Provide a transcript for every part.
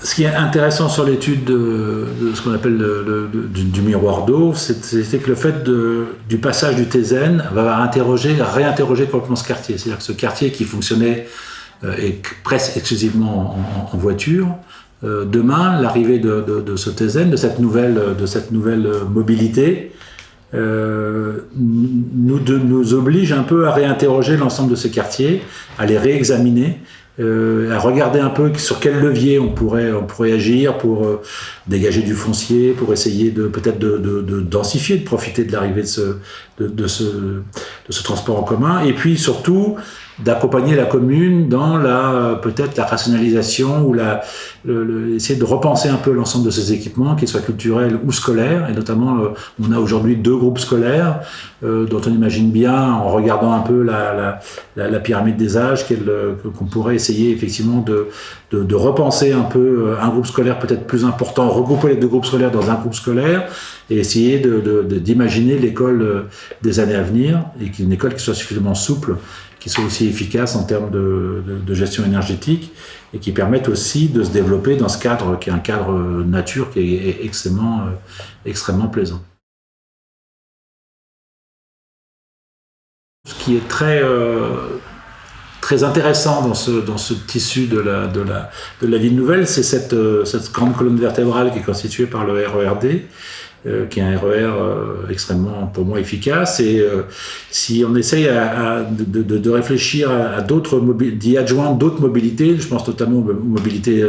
Ce qui est intéressant sur l'étude de ce qu'on appelle du miroir d'eau, c'est que le fait du passage du Thézène va réinterroger complètement ce quartier. C'est-à-dire que ce quartier qui fonctionnait presque exclusivement en voiture, demain, l'arrivée de ce Thézène, de cette nouvelle mobilité, nous oblige un peu à réinterroger l'ensemble de ces quartiers, à les réexaminer, à regarder un peu sur quel levier on pourrait agir pour dégager du foncier, pour essayer peut-être de densifier, de profiter de l'arrivée de ce transport en commun, et puis surtout d'accompagner la commune dans peut-être la rationalisation ou essayer de repenser un peu l'ensemble de ces équipements, qu'ils soient culturels ou scolaires, et notamment on a aujourd'hui 2 groupes scolaires dont on imagine bien, en regardant un peu la pyramide des âges, qu'on pourrait essayer effectivement de repenser un peu un groupe scolaire peut-être plus important, regrouper les 2 groupes scolaires dans un groupe scolaire et essayer d'imaginer l'école des années à venir, et une école qui soit suffisamment souple, qui soit aussi efficace en termes de gestion énergétique, et qui permette aussi de se développer dans ce cadre qui est un cadre nature qui est extrêmement plaisant. Ce qui est très intéressant dans ce tissu de la ville nouvelle, c'est cette grande colonne vertébrale qui est constituée par le RERD, qui est un RER extrêmement, pour moi, efficace. Et si on essaye de réfléchir d'y adjoindre d'autres mobilités, je pense notamment aux mobilités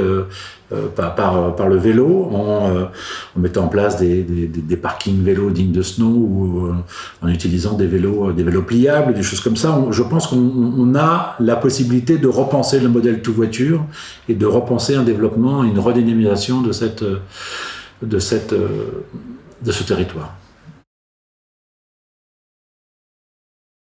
par le vélo, en mettant en place des parkings vélos dignes de ce nom, ou en utilisant des vélos pliables, des choses comme ça. Je pense qu'on a la possibilité de repenser le modèle tout voiture et de repenser un développement, une redynamisation de ce territoire.